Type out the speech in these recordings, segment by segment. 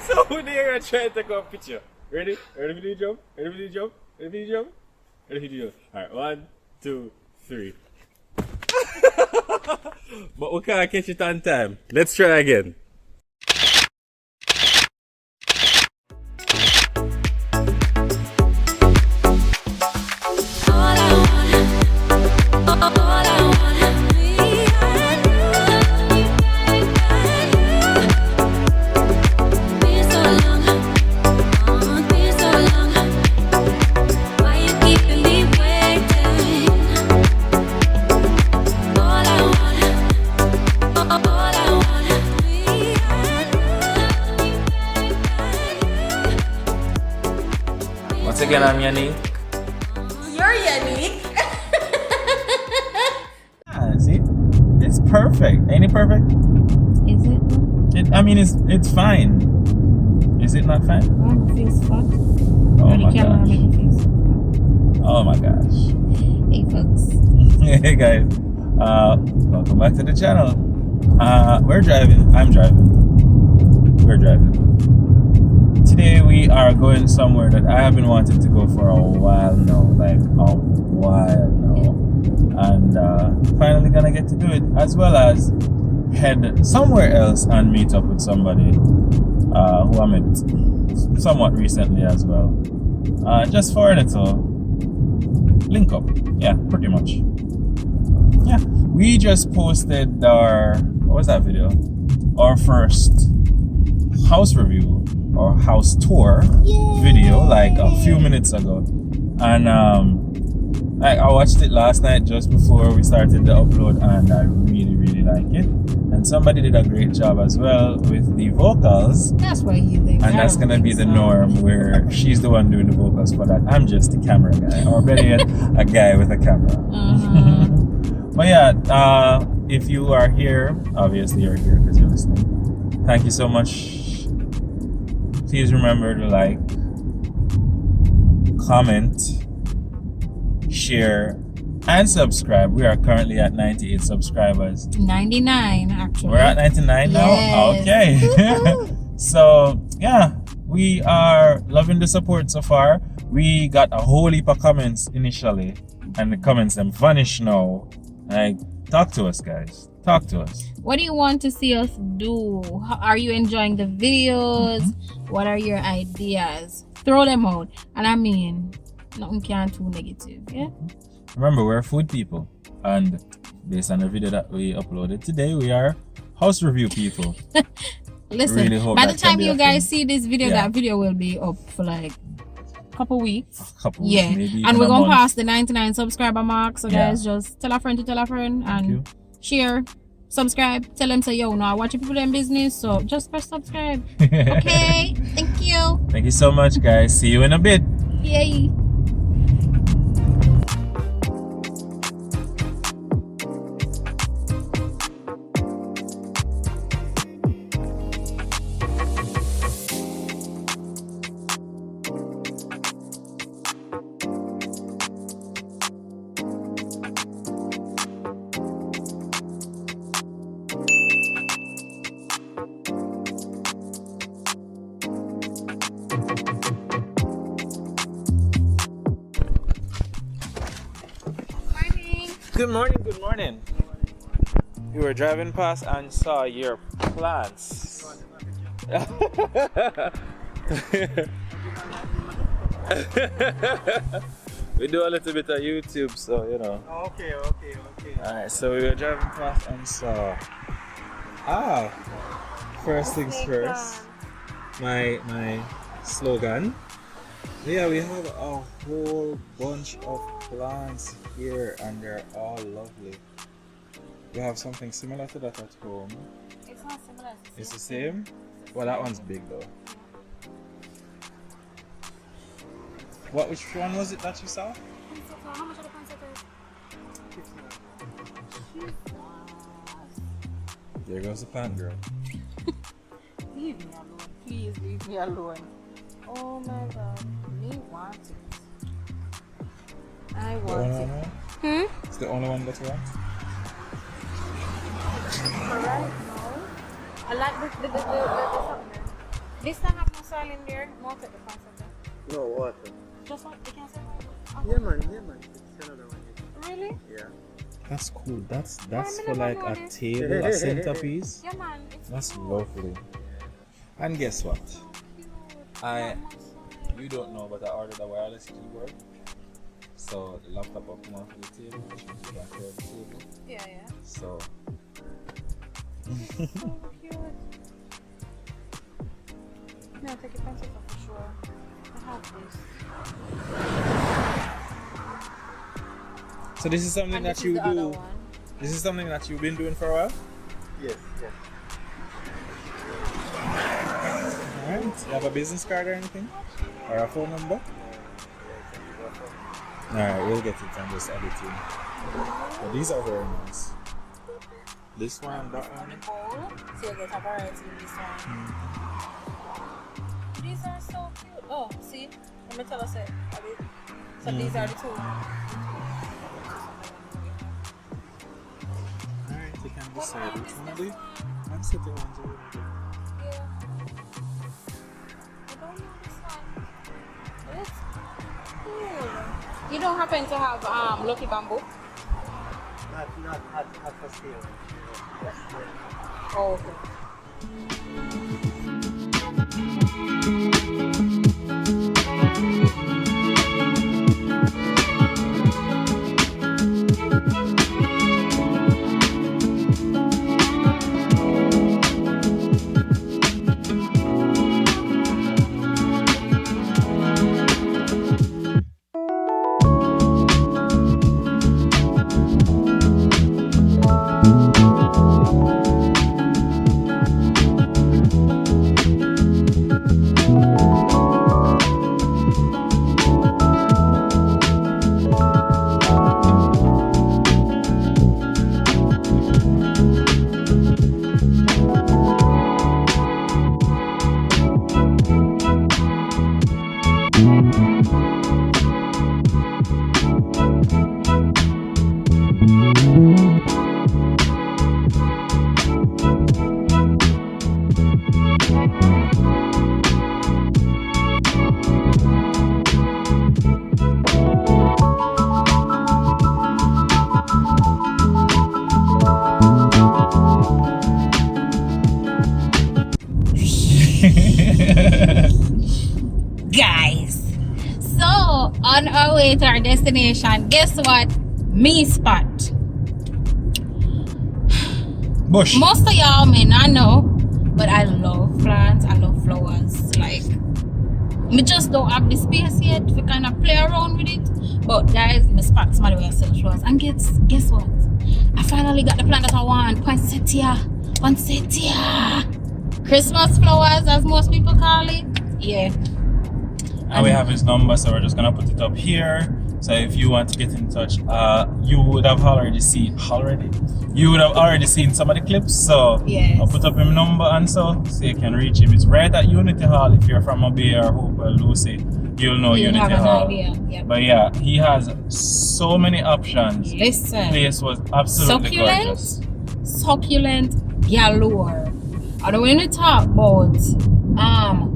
So they're trying to take a picture. Ready? Ready for the jump? Ready for the jump? Ready for the jump? Ready for the jump? Alright, 1, 2, 3. But we can't catch it on time. Let's try again. Once again, I'm Yannick. You're Yannick. See? It's perfect. Ain't it perfect? Is it? I mean, it's fine. Is it not fine? Oh, it feels fun. Oh my gosh. Oh my gosh. Hey folks. Hey guys. Welcome back to the channel. We're driving. I'm driving. We're driving. Today we are going somewhere that I have been wanting to go for a while now. Like a while now. And finally gonna get to do it, as well as head somewhere else and meet up with somebody who I met somewhat recently as well. Just for a little link up. Yeah, pretty much. Yeah, we just posted our, what was that video? Our first house review or house tour video like a few minutes ago. And I watched it last night just before we started the upload, and I really like it. And somebody did a great job as well with the vocals. That's what you think. And that's gonna be the norm, where she's the one doing the vocals for that. I'm just the camera guy, or better yet, a guy with a camera. But yeah, if you are here, obviously you're here because you're listening. Thank you so much. Please remember to like, comment, share, and subscribe. We are currently at 98 subscribers. 99 actually. We're at 99 now? Yes. Okay. So yeah, we are loving the support so far. We got a whole heap of comments initially, and the comments them vanish now. Like, talk to us guys. Talk to us. What do you want to see us do? Are you enjoying the videos? What are your ideas? Throw them out. And I mean, nothing can too negative, yeah? Remember, we're food people, and based on the video that we uploaded today, we are house review people. Listen, really hope by that the time can be you a guys thing. see this video, Yeah. that video will be up for like a couple weeks. Couple Yeah, weeks, maybe and even we're a going month. past the 99 subscriber mark. So Yeah. guys, just tell a friend to tell a friend Thank you. and share, subscribe, tell them say, yo, no, I watch people in business, so just press subscribe. Okay, thank you. Thank you so much guys. See you in a bit. Yay. Good morning, good morning. We were driving past and saw your plants. We do a little bit of YouTube, so you know. Okay. Alright, so we were driving past and saw. First things first. My slogan. Yeah, we have a whole bunch of plants here and they're all lovely. We have something similar to that at home. It's not similar. It's the same? Well, that one's big though. Which one was it that you saw? How much are the concerts? There goes the plant girl. Leave me alone. Please leave me alone. Oh my god. Me want it. I The want only it. one? It's the only one that you want? Alright, no. I like the something. This not have no soil in there. More take the concept. No water. Just what they can say. Yeah man. It's another one. Really? Yeah. That's cool. That's I for never like know a this. table, a centerpiece. Yeah, man. It's That's cute. lovely. And guess what? So cute. I- Not much soil. You don't know, but I ordered a wireless keyboard. So the laptop will come off the table, which is back here on the table. Yeah, yeah. So So cute. No, take a pencil for sure. I have this. So this is something And that this you is the other do. one. This is something that you've been doing for a while. Yes. Alright. You have a business card or anything? Or a phone number? Alright, we'll get it and just add it in. But these are very nice. This one, that On one. the bowl, so you get a variety in this one. These are so cute. Oh, see? Let me tell us it. So these are the two. Alright, you can decide which one of these. And set the ones you want to do. Yeah. I don't know this one. It's cool. You don't happen to have Lucky Bamboo? Not for sale. Oh, okay. Guys, so on our way to our destination, guess what? Me spot. Bush. Most of y'all may not know, but I love plants, I love flowers. Like, me just don't have the space yet to kind of play around with it. But guys, me spot somebody where I sell flowers. And guess what? I finally got the plant that I want. Poinsettia. Christmas flowers, as most people call it. Yeah. And we have his number, so we're just gonna put it up here. So if you want to get in touch, you would have already seen some of the clips. So Yes. I'll put up his number and so you can reach him. It's right at Unity Hall. If you're from Mobay or Hope or Lucy, you'll know You Unity have an Hall. idea. Yep. But yeah, he has so many options. Listen. The place was absolutely gorgeous. Succulent galore. And when you talk about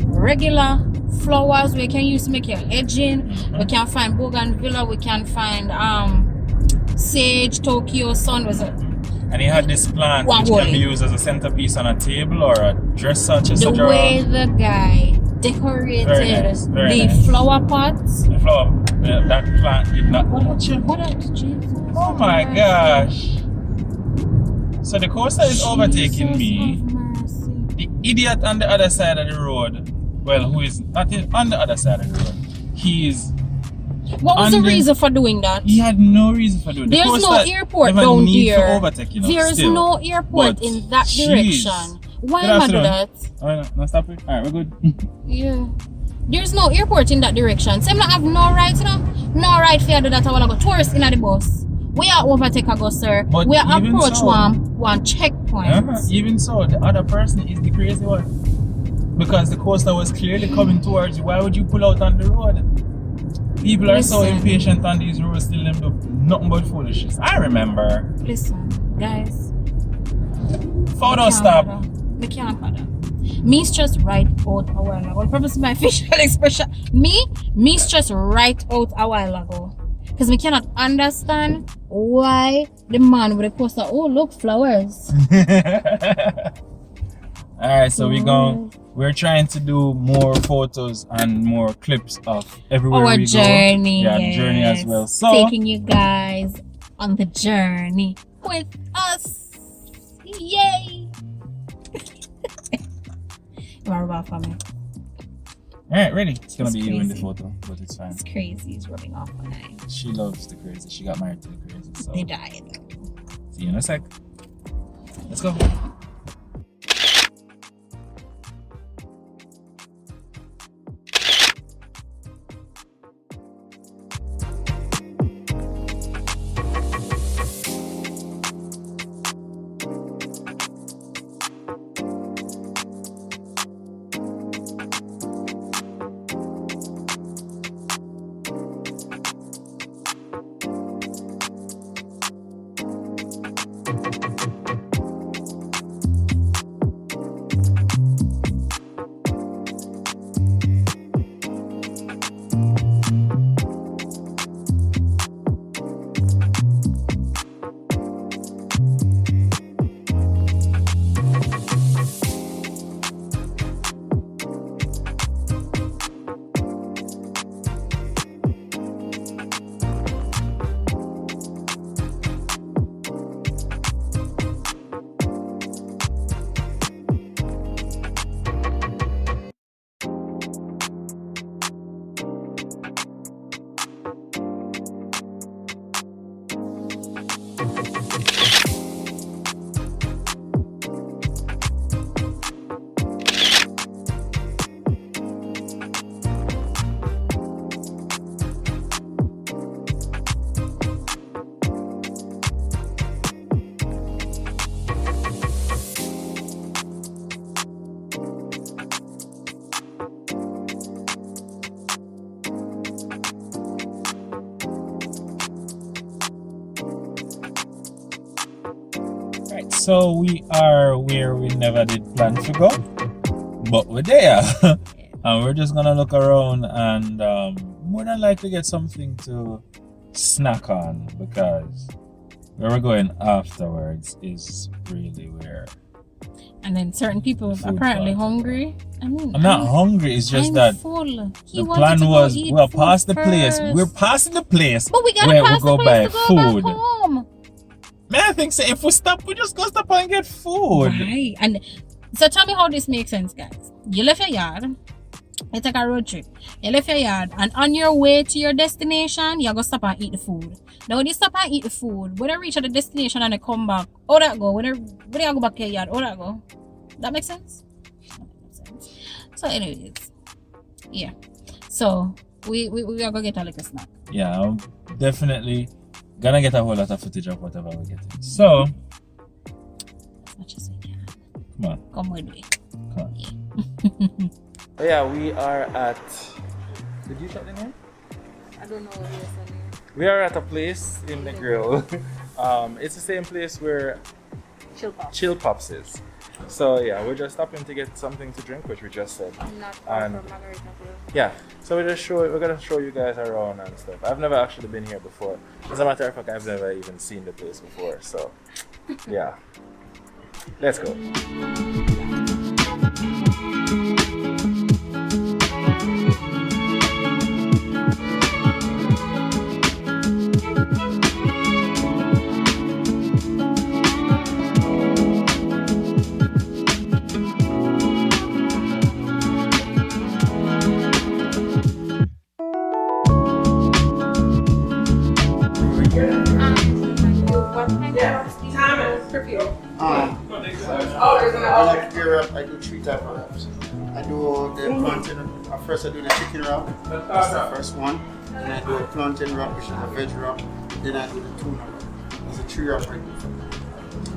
regular flowers we can use to make your edging, we can find bougainvillea, we can find sage, Tokyo sun, was it? And he had this plant Wow, which boy. can be used as a centerpiece on a table or a dresser, chest The of drawers. way the guy decorated Very nice, very the nice. flower pots. The flower, that plant did not touch him. What else, Jesus? Oh my gosh. So the coaster is overtaking me. The idiot on the other side of the road, well, who is not on the other side of the road, he's What was the And then- reason for doing that? he had no reason for doing it. The There's no coaster airport never down need here. to overtake, you know, There's still. no airport But, in that jeez. direction. Why Good am I do afternoon. that? Oh, no, stop it. Alright, we're good. Yeah. There's no airport in that direction. So I have no right, you know? No right for you to do that. I want to go tourist in the bus. We are overtake a go, sir. But We are even approach so- one checkpoint. Even so, the other person is the crazy one. Because the coaster was clearly coming towards you. Why would you pull out on the road? People are so Listen. impatient on these roads, still them do nothing but foolishness. I remember. Listen, guys. Photo me can't stop. bother. Me can't bother. Me stress right out a while ago. On purpose of my facial expression. Me stress right out a while ago. Because we cannot understand why the man with the poster, oh look, flowers. Alright, so we're trying to do more photos and more clips of everywhere Our we journey. go. Yeah, yes. journey as well. So taking you guys on the journey with us. Yay! Marva for me. alright, ready. It's gonna It's be you in the crazy. photo, but it's fine. It's crazy. It's rubbing off on me. She loves the crazy. She got married to the crazy. So They died. see you in a sec. Let's go. Right, so we are where we never did plan to go, but we're there. And we're just gonna look around and more than likely get something to snack on, because where we're going afterwards is really where. And then certain people Food apparently part. hungry. I mean, I'm not hungry, it's just I'm that full. He the wanted plan to go was eat we're food past the place. first. We're passing the place But we gotta where pass we go the buy place to go food. back home. Man, I think so if we stop, we just go stop and get food. Right. And so tell me how this makes sense, guys. You left your yard, you take a road trip, you left your yard, and on your way to your destination, you go stop and eat the food. Now when you stop and eat the food, when you reach at the destination and you come back, how that go? When you go back to your yard, how that go? That makes sense? That makes sense. So anyways, yeah. So we are gonna get a little snack. Yeah, I'm definitely gonna get a whole lot of footage of whatever we're getting. So, As much as we can. come on, Come with me. come on. Yeah, we are at. Did you shut the name? I don't know what you're saying. We are at a place in Negril. It's the same place where Chill Pops is. So yeah, we're just stopping to get something to drink, which we just said. Not And- from Margarita Grill. Yeah, so we're gonna show you guys around and stuff. I've never actually been here before. As a matter of fact, I've never even seen the place before. So yeah, let's go. I like to do wrap. I do 3 types of wraps. I do the plantain. First, I do the chicken wrap. That's the first one. Then I do a plantain wrap, which is a veg wrap. Then I do the tuna wrap. There's a 3 wrap I do.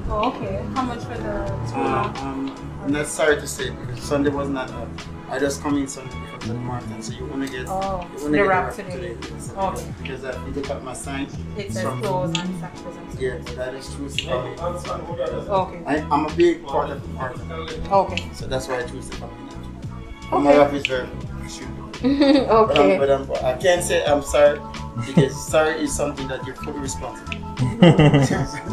Oh, okay. How much for the tuna? I'm not sorry to say because Sunday was not up. I just come in Sunday because of the marathon, so you want to get the wrap today. Okay. Because if you look at my sign, it says clothes and Saturdays and yeah, that is true. Okay. I'm a big part of the marathon. Okay. So that's why I choose to come in. My wrap is very stupid. Okay. But I can't say I'm sorry because sorry is something that you're fully responsible.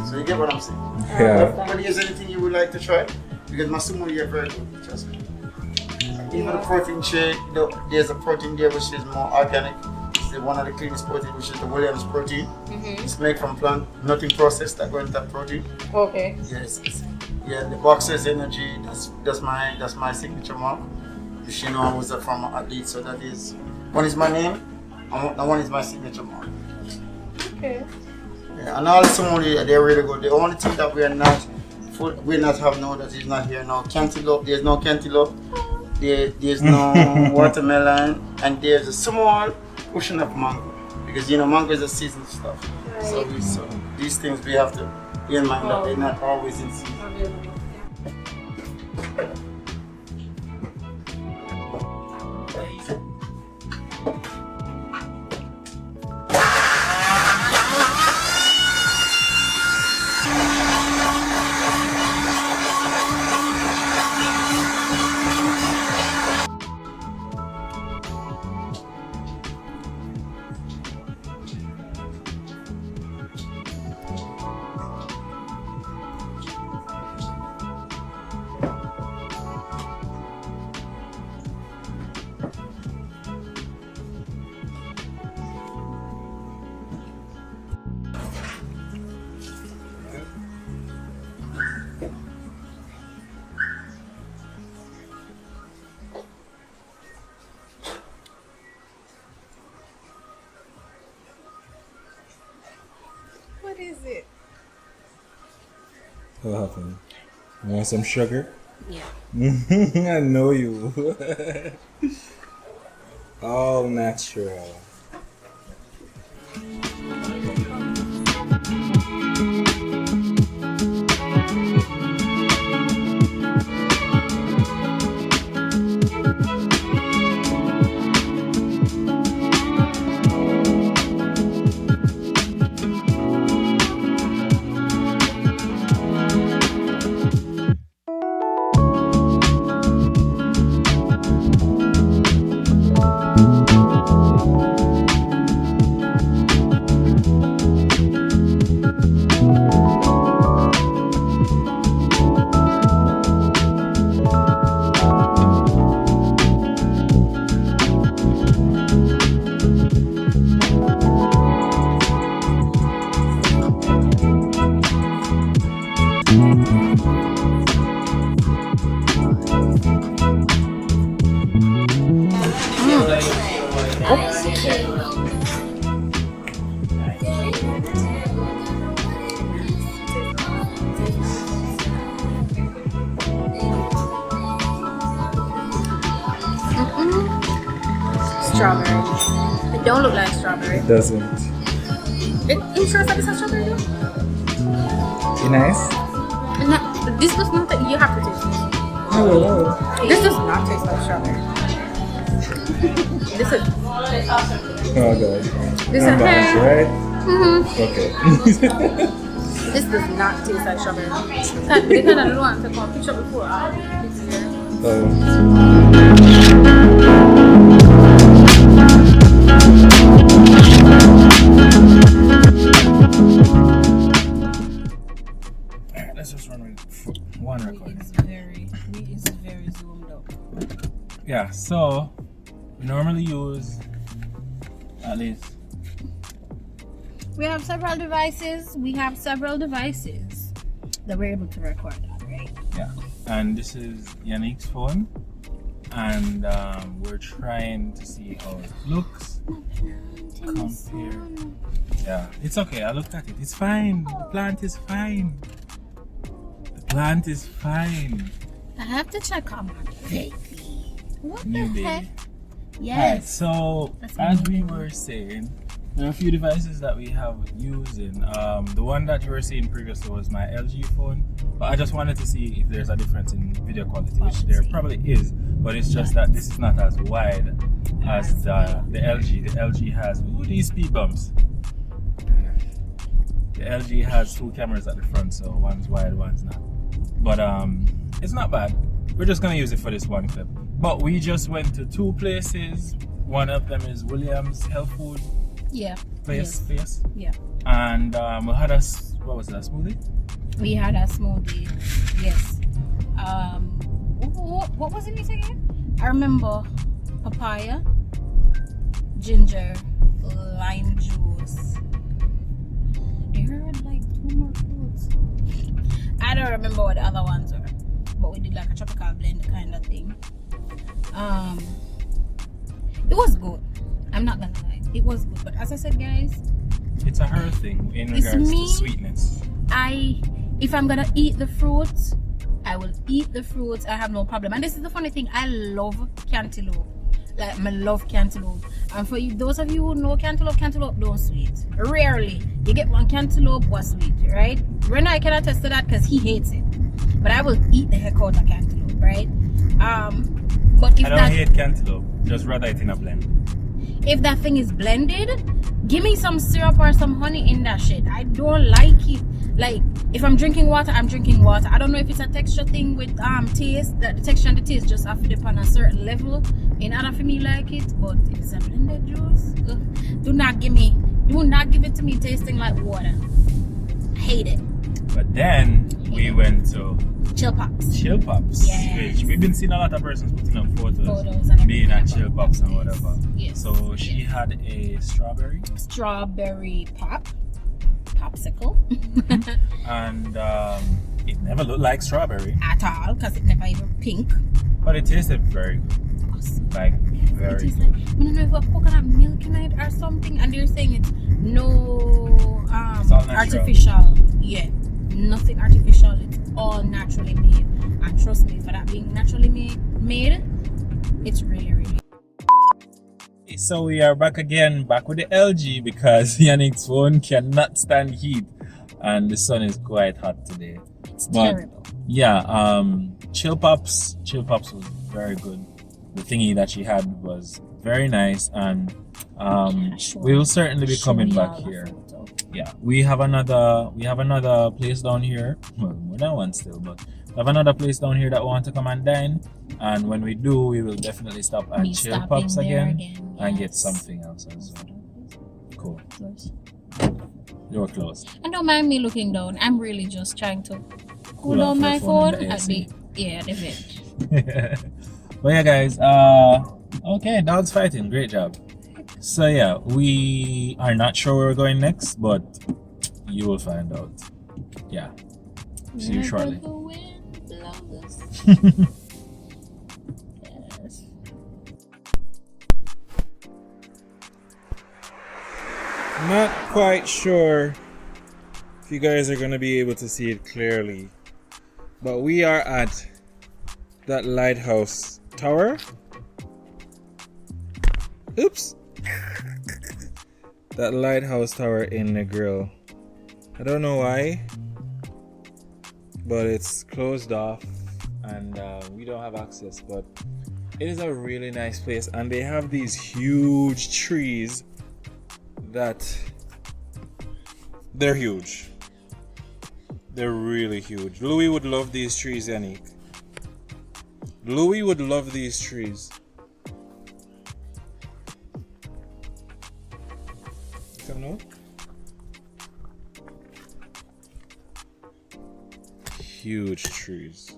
So you get what I'm saying? Yeah. But is anything you would like to try? Because my smoothie are very good, trust me. Even the protein shake, there's a protein there which is more organic. It's one of the cleanest protein, which is the Williams protein. It's made from plant, nothing processed that go into that protein. Okay. Yes. Yeah, the Boxers Energy, that's my signature mark. You know I was a former athlete, so that is one is my name, and one is my signature mark. Okay. Yeah, and all smoothie they're really good. The only thing that we not have now that is not here now, cantaloupe. There's no cantaloupe. There's no watermelon, and there's a small portion of mango because mango is a seasonal stuff. Right. So these things we have to bear in mind that they're not always in season. What is it? What happened? You want some sugar? Yeah. I know you. All natural. Strawberry. It don't look like strawberry. It doesn't. You sure that it's a strawberry though? You nice? No, this does not. You have to taste it. Hello. This does not taste like strawberry. This is. Oh god. This is balance, right? Okay. This does not taste like strawberry. They kind of want to come picture before. Let's just run with one record. It's very zoomed up. Yeah, so we normally use at least. We have several devices. That we're able to record that, right? Yeah, and this is Yannick's phone, and we're trying to see how it looks. Compare. Yeah, it's okay. I looked at it. It's fine. The plant is fine. I have to check on my baby. What New the baby. heck? Right, Yes. so as we were saying, There are a few devices that we have using. The one that you were seeing previously was my LG phone, but I just wanted to see if there's a difference in video quality, which there probably is, but it's just that this is not as wide as the LG. The LG has these speed bumps. The LG has 2 cameras at the front, so one's wide, one's not. But it's not bad. We're just gonna use it for this one clip. But we just went to 2 places. One of them is Williams Health Food. Yeah. Place. Yeah. And we had a smoothie? We had a smoothie. Yes. What was in it again? I remember papaya, ginger, lime juice. There were like 2 more fruits. I don't remember what the other ones were, but we did like a tropical blend kind of thing. It was good. I'm not gonna lie, it was good. But as I said, guys, it's a her thing in regards to sweetness. If I'm gonna eat the fruits, I will eat the fruits. I have no problem. And this is the funny thing, I love cantaloupe. Like, I love cantaloupe. And for you, those of you who know cantaloupe don't sweet. Rarely you get one cantaloupe was sweet, right? Rena, I can attest to that because he hates it. But I will eat the heck out of cantaloupe, right? But if I don't hate cantaloupe, just rather it in a blend. If that thing is blended, give me some syrup or some honey in that shit. I don't like it. Like, if I'm drinking water, I'm drinking water. I don't know if it's a texture thing with taste, that the texture and the taste just have to dip on a certain level in order for me like it. But if it's a blended juice, do not give it to me tasting like water. I hate it. But then we went to Chill Pops. Yes. Which we've been seeing a lot of persons putting up photos and being at Chill Pops and whatever. Yes. So she had a strawberry popsicle. And it never looked like strawberry at all, because it never even pink. But it tasted very good. Awesome. Like, very good. Like, I don't know if a coconut milk in it or something, and they're saying it's no artificial. Yeah, nothing artificial. It's all naturally made. And trust me, for that being naturally made, it's really, really. So we are back with the LG, because Yannick's phone cannot stand heat and the sun is quite hot today. It's terrible. Yeah, Chill Pops was very good. The thingy that she had was very nice, and we will certainly be coming back here. Yeah, we have another place down here. Well, more than one still, but we have another place down here that we want to come and dine. And when we do, we will definitely stop at Chill Pops again and get something else as well. Cool. You're close. And don't mind me looking down. I'm really just trying to cool down my phone at the vent. But yeah, guys. Okay, dogs fighting. Great job. So yeah, we are not sure where we're going next, but you will find out. Yeah. See you shortly. Not quite sure if you guys are going to be able to see it clearly, but we are at that lighthouse tower. Oops. That lighthouse tower in Negril. I don't know why, but it's closed off and we don't have access, but it is a really nice place, and they have these huge trees that they're huge. They're really huge. Louis would love these trees, Yannick. Louis would love these trees. Come no? Huge trees.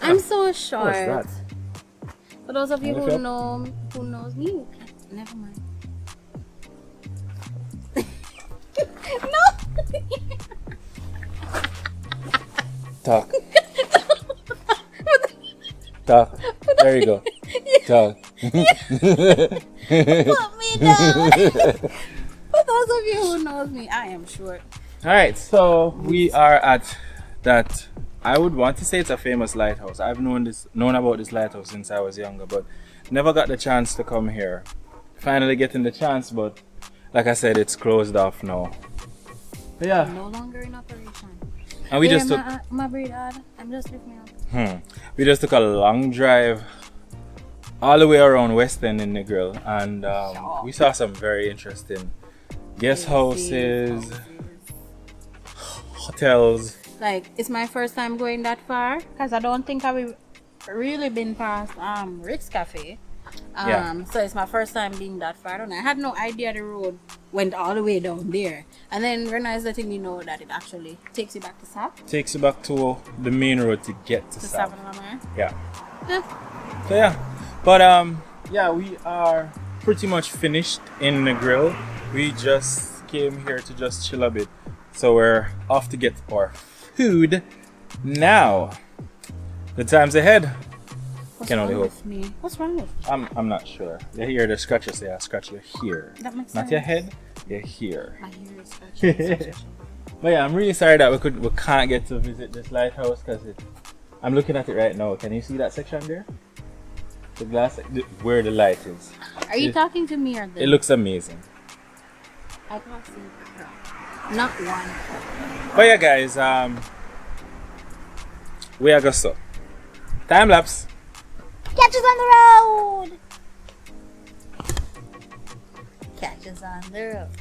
I'm so short. What's that? For those of you who knows me, never mind. No. Talk. Talk. There you go. Talk. Put me down. Put those of you who knows me, I am short. All right, so we are at that. I would want to say it's a famous lighthouse. I've known about this lighthouse since I was younger, but never got the chance to come here. Finally getting the chance, but like I said, it's closed off now. But yeah, No longer in operation. and we just took my breed, I'm just lifting me up. we just took a long drive all the way around West End in Negril, and we saw some very interesting guest houses, hotels. Like, it's my first time going that far because I don't think I've really been past Rick's Cafe. So it's my first time being that far. And I had no idea the road went all the way down there. And then Rena is letting me know that it actually takes you back to Sap. Takes you back to the main road to get to Sap. Yeah. So yeah, but yeah, we are pretty much finished in the grill. We just came here to just chill a bit, so we're off to get our food now. The times ahead. Can only hope. What's wrong with me? I'm not sure. Your ear, the scratches. Yeah, scratch your here. That makes Not sense. your head. Your here. My hair is scratchy. But yeah, I'm really sorry that we can't get to visit this lighthouse because I'm looking at it right now. Can you see that section there? The glass where the light is. Are you talking to me or them? It looks amazing. I can't see it. Not one. But yeah, guys, we are just so time lapse. Catch us on the road. Catch us on the road.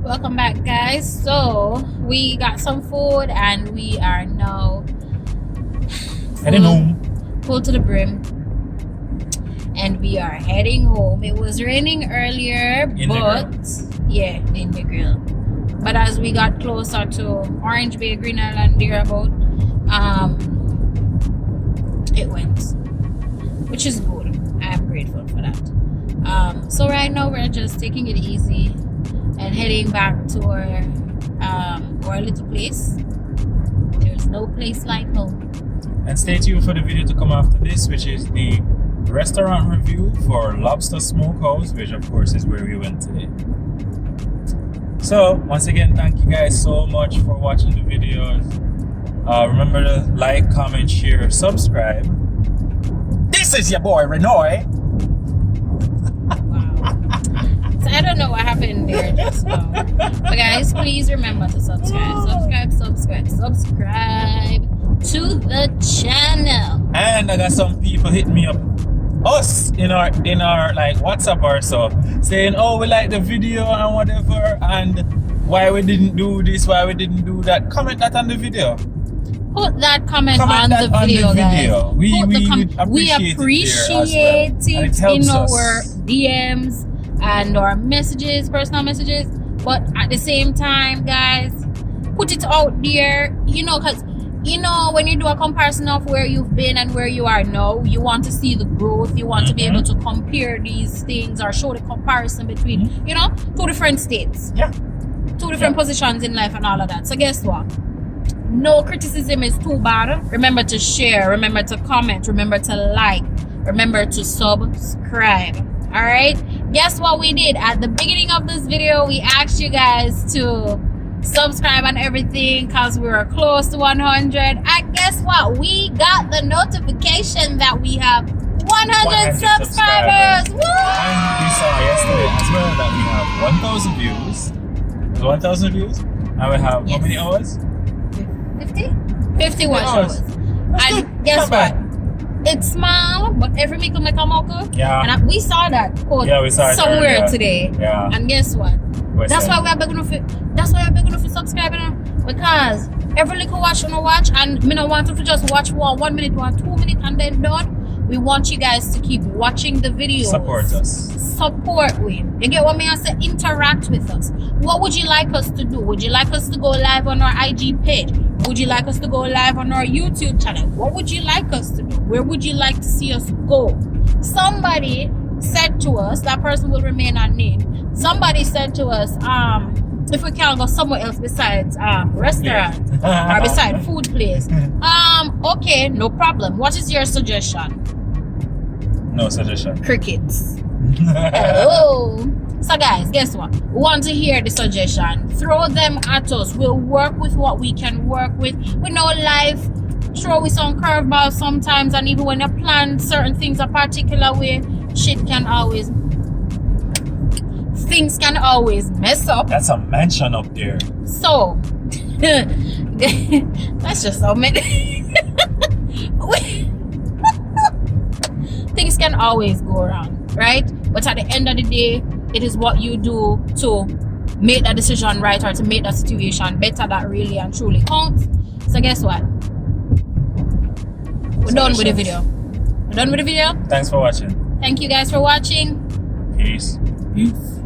Welcome back, guys. So we got some food and we are now Heading home. full to the brim, and we are heading home. It was raining earlier, In but yeah, in Negril. But as we got closer to Orange Bay, Green Island, thereabout, it went, which is good. I am grateful for that. So right now we're just taking it easy and heading back to our little place. There's no place like home. And stay tuned for the video to come after this, which is the restaurant review for Lobster Smokehouse, which of course is where we went today. So once again, thank you guys so much for watching the videos. Remember to like, comment, share, subscribe. This is your boy Renoy. So I don't know what happened there just now. But guys, please remember to subscribe to the channel. And I got some people hitting me up, us in our like WhatsApp or so, saying, oh, we like the video and whatever, and why we didn't do this, why we didn't do that. Comment that on the video. Put that comment on the video, guys. We appreciate it in our DMs and our messages, personal messages. But at the same time, guys, put it out there, because when you do a comparison of where you've been and where you are now, you want to see the growth. You want to be able to compare these things or show the comparison between, two different states. Yeah. Two different positions in life and all of that. So guess what? No criticism is too bad. Remember to share. Remember to comment. Remember to like. Remember to subscribe. All right? Guess what we did? At the beginning of this video, we asked you guys to subscribe and everything because we were close to 100. And guess what? We got the notification that we have 100 subscribers. Woo! And we saw yesterday as well that we have 1,000 views. 1,000 views? And we have how many hours? 51 hours. And guess what? It's small, but every make a mocha. Yeah. And we saw that quote we saw it somewhere earlier. Today. Yeah. And guess what? That's why we're begging for subscribe, because every little watch on a watch, and me don't want to just watch 1 minute, 2 minutes, and then done. We want you guys to keep watching the videos. Support us. Support we. You get what me I say? Interact with us. What would you like us to do? Would you like us to go live on our IG page? Would you like us to go live on our YouTube channel? What would you like us to do? Where would you like to see us go? Somebody said to us, that person will remain unnamed. Somebody said to us, if we can go somewhere else besides restaurant or beside food place. Okay, no problem. What is your suggestion? No suggestion. Crickets. Hello. So guys, guess what? We want to hear the suggestion. Throw them at us. We'll work with what we can work with. We know life throw with some curveballs sometimes, and even when you plan certain things a particular way, things can always mess up. That's a mansion up there. So that's just so many. Things can always go wrong, right? But at the end of the day, it is what you do to make that decision right or to make that situation better that really and truly counts. So guess what? We're done with the video. Thanks for watching. Thank you guys for watching. Peace. Peace.